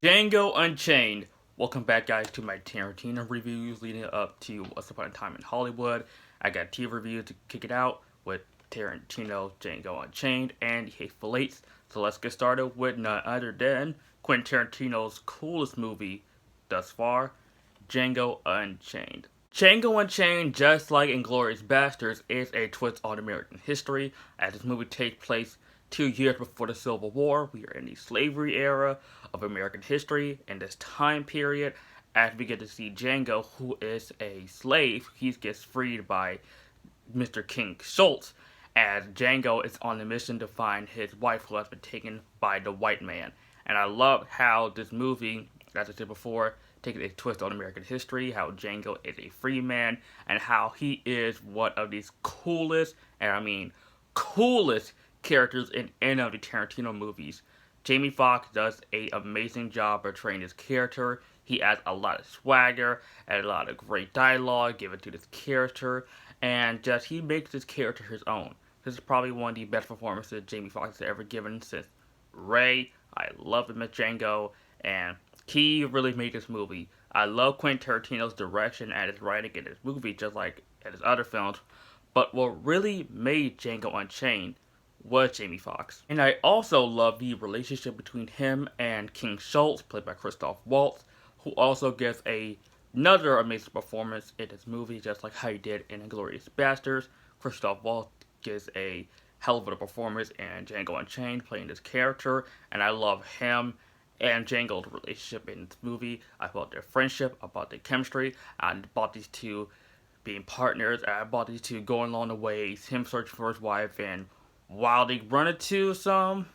Django Unchained. Welcome back, guys, to my Tarantino reviews leading up to Once Upon a Time in Hollywood. I got two reviews to kick it out with Tarantino, Django Unchained, and Hateful Eight. So let's get started with none other than Quentin Tarantino's coolest movie thus far, Django Unchained. Django Unchained, just like Inglourious Basterds, is a twist on American history, as this movie takes place 2 years before the Civil War. We are in the slavery era of American history. In this time period, as we get to see Django, who is a slave, he gets freed by Mr. King Schultz, as Django is on a mission to find his wife who has been taken by the white man. And I love how this movie, as I said before, takes a twist on American history, how Django is a free man, and how he is one of these coolest, and I mean coolest characters in any of the Tarantino movies. Jamie Foxx does an amazing job portraying his character. He adds a lot of swagger and a lot of great dialogue given to this character, and just he makes this character his own. This is probably one of the best performances Jamie Foxx has ever given since Ray. I love him as Django, and he really made this movie. I love Quentin Tarantino's direction and his writing in this movie, just like in his other films. But what really made Django Unchained was Jamie Foxx. And I also love the relationship between him and King Schultz, played by Foxx Waltz, who also gives another amazing performance in this movie, just like how he did in Inglourious Basterds. Foxx Waltz gives a hell of a performance in Django Unchained, playing this character, and I love him and Django's relationship in this movie. I about their friendship, about their chemistry, and about these two being partners, and about these two going along the ways, him searching for his wife, and while they run into some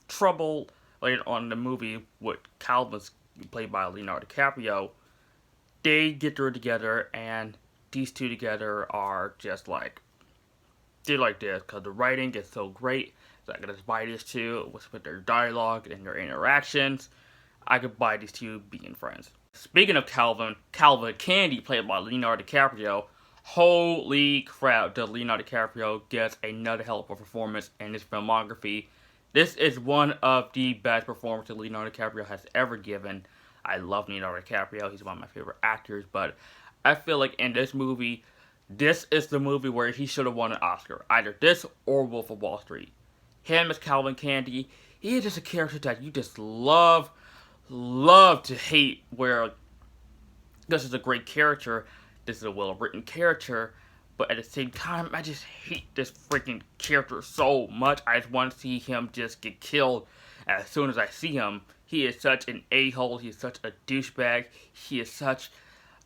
trouble later on in the movie with Calvin, played by Leonardo DiCaprio, they get through it together, and these two together are just like, they're like this, because the writing is so great. So I could just buy these two with their dialogue and their interactions. I could buy these two being friends. Speaking of Calvin Candy, played by Leonardo DiCaprio, holy crap, does Leonardo DiCaprio gets another hell of a performance in his filmography. This is one of the best performances Leonardo DiCaprio has ever given. I love Leonardo DiCaprio, he's one of my favorite actors, but I feel like in this movie, this is the movie where he should have won an Oscar. Either this or Wolf of Wall Street. Him as Calvin Candy, he is just a character that you just love to hate, where this is a great character, this is a well-written character, but at the same time, I just hate this freaking character so much. I just want to see him just get killed as soon as I see him. He is such an a-hole, he is such a douchebag, he is such,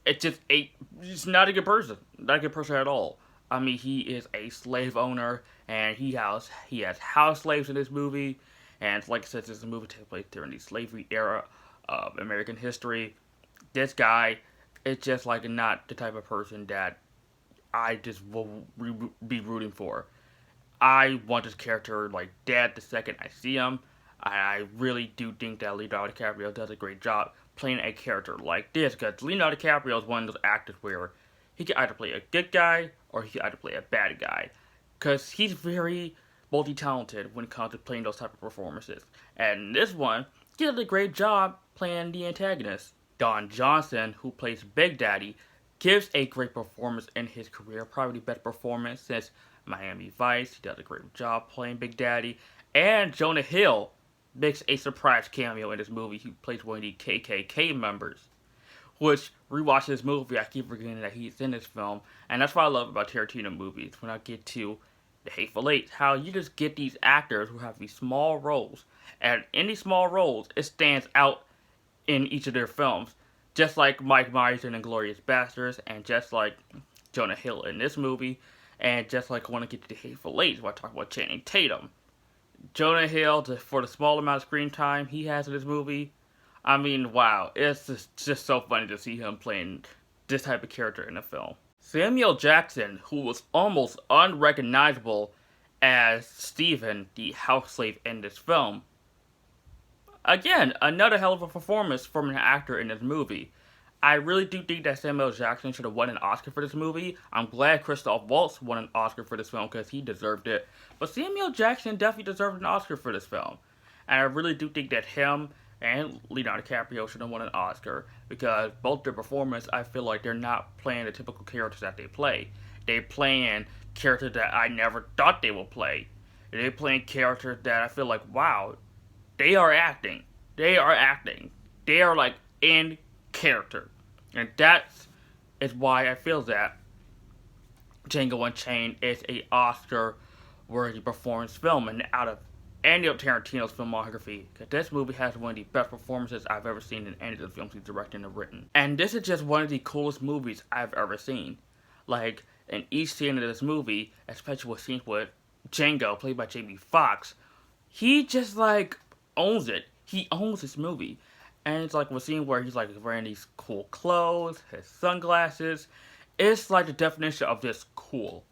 he's not a good person, not a good person at all. I mean, he is a slave owner, and he has house slaves in this movie, and like I said, this movie takes place during the slavery era of American history. This guy is just like not the type of person that I just will be rooting for. I want this character like dead the second I see him. I really do think that Leonardo DiCaprio does a great job playing a character like this, because Leonardo DiCaprio is one of those actors where he can either play a good guy or he can either play a bad guy, because he's very multi-talented when it comes to playing those type of performances. And this one, he did a great job playing the antagonist. Don Johnson, who plays Big Daddy, gives a great performance in his career, probably the best performance since Miami Vice. He does a great job playing Big Daddy. And Jonah Hill makes a surprise cameo in this movie. He plays one of the KKK members, which, rewatching this movie, I keep forgetting that he's in this film. And that's what I love about Tarantino movies. When I get to The Hateful Eight, how you just get these actors who have these small roles, and in these small roles, it stands out in each of their films. Just like Mike Myers in Inglourious Basterds, and just like Jonah Hill in this movie, and just like when I get to The Hateful Eight, when I talk about Channing Tatum. Jonah Hill, for the small amount of screen time he has in this movie, I mean, wow, it's just so funny to see him playing this type of character in a film. Samuel Jackson, who was almost unrecognizable as Stephen, the house slave in this film. Again, another hell of a performance from an actor in this movie. I really do think that Samuel Jackson should have won an Oscar for this movie. I'm glad Foxx Waltz won an Oscar for this film because he deserved it. But Samuel Jackson definitely deserved an Oscar for this film. And I really do think that him and Leonardo DiCaprio should have won an Oscar because both their performance, I feel like they're not playing the typical characters that they play. They playing characters that I never thought they would play. They playing characters that I feel like, wow, they are acting. They are acting. They are like in character, and that is why I feel that Django Unchained is a Oscar-worthy performance film, and out of any of Tarantino's filmography, this movie has one of the best performances I've ever seen in any of the films he's directed and written. And this is just one of the coolest movies I've ever seen. Like, in each scene of this movie, especially with scenes with Django, played by Jamie Foxx, he just, like, owns it. He owns this movie. And it's like a scene where he's, like, wearing these cool clothes, his sunglasses. It's like the definition of just cool.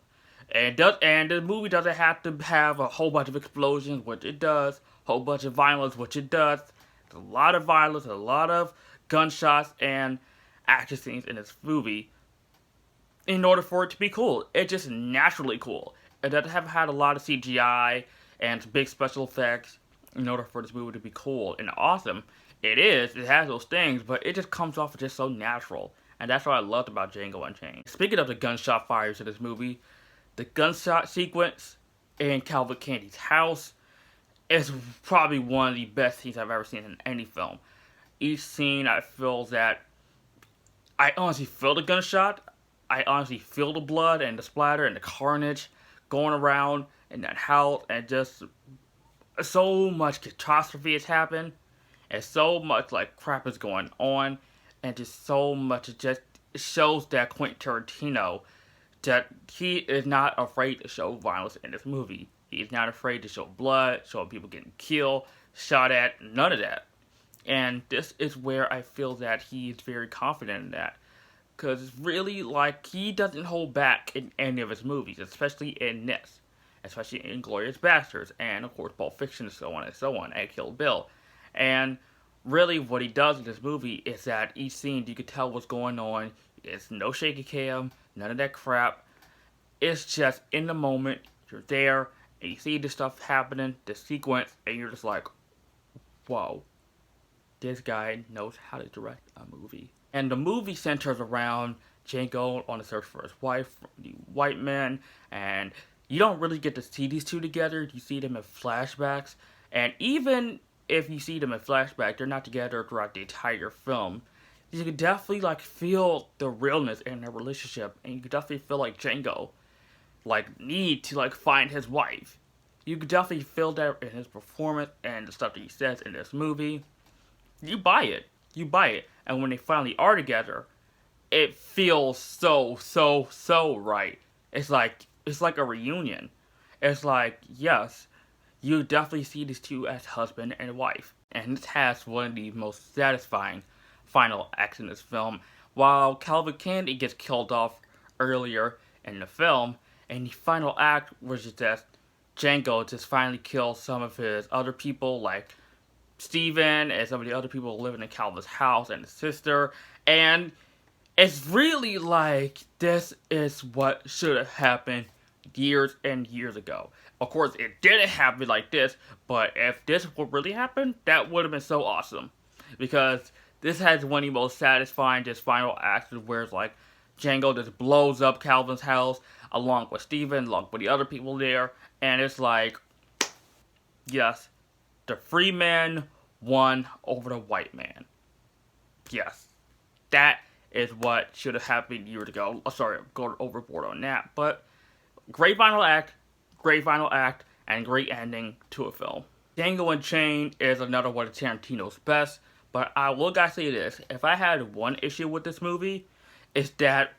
And the movie doesn't have to have a whole bunch of explosions, which it does. A whole bunch of violence, which it does. There's a lot of violence, a lot of gunshots and action scenes in this movie. In order for it to be cool, it's just naturally cool. It doesn't have had a lot of CGI and big special effects in order for this movie to be cool and awesome. It is. It has those things, but it just comes off as just so natural. And that's what I loved about Django Unchained. Speaking of the gunshot fires in this movie, the gunshot sequence in Calvin Candy's house is probably one of the best scenes I've ever seen in any film. Each scene, I feel that I honestly feel the gunshot. I honestly feel the blood and the splatter and the carnage going around in that house, and just so much catastrophe has happened, and so much like crap is going on, and just so much it just shows that Quentin Tarantino, that he is not afraid to show violence in this movie. He's not afraid to show blood, show people getting killed, shot at, none of that. And this is where I feel that he is very confident in that. Because it's really like he doesn't hold back in any of his movies, especially in this. Especially in Inglourious Basterds, and of course Pulp Fiction, and so on, and Kill Bill. And really what he does in this movie is that each scene you can tell what's going on. It's no shaky cam, none of that crap. It's just in the moment, you're there, and you see this stuff happening, this sequence, and you're just like, whoa, this guy knows how to direct a movie. And the movie centers around Django on the search for his wife, the white man, and you don't really get to see these two together. You see them in flashbacks, and even if you see them in flashback, they're not together throughout the entire film. You can definitely like feel the realness in their relationship, and you can definitely feel like Django like need to like find his wife. You can definitely feel that in his performance and the stuff that he says in this movie. You buy it. You buy it. And when they finally are together, it feels so right. It's like a reunion. It's like, yes, you definitely see these two as husband and wife. And this has one of the most satisfying final acts in this film. While Calvin Candy gets killed off earlier in the film, and the final act was just that Django just finally kills some of his other people, like Steven and some of the other people living in Calvin's house and his sister. And it's really like, this is what should have happened years and years ago. Of course, it didn't happen like this, but if this would really happen, that would have been so awesome. Because this has one of the most satisfying just final acts where it's like Django just blows up Calvin's house along with Steven, along with the other people there, and it's like, yes, the free man won over the white man. Yes, that is what should have happened years ago. Sorry, I'm going overboard on that, but great final act, and great ending to a film. Django Unchained is another one of Tarantino's best, but I will gotta say this, if I had one issue with this movie, it's that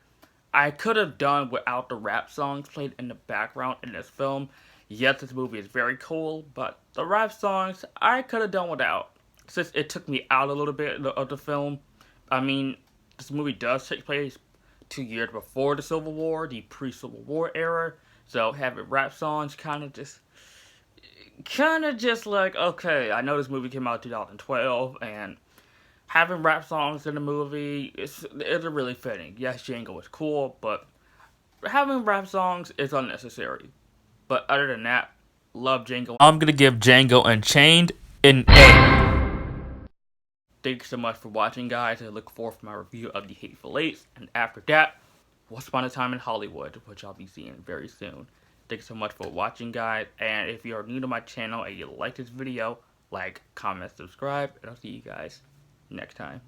I could have done without the rap songs played in the background in this film. Yes, this movie is very cool, but the rap songs, I could have done without. Since it took me out a little bit of the film. I mean, this movie does take place 2 years before the Civil War, the pre-Civil War era. So having rap songs kind of just like, okay, I know this movie came out in 2012, and having rap songs in the movie isn't really fitting. Yes, Django is cool, but having rap songs is unnecessary. But other than that, love Django. I'm gonna give Django Unchained an A. Thanks so much for watching, guys. I look forward to my review of The Hateful Eight, and after that, Once Upon a Time in Hollywood, which I'll be seeing very soon. Thanks so much for watching, guys, and if you're new to my channel and you like this video, like, comment, subscribe, and I'll see you guys next time.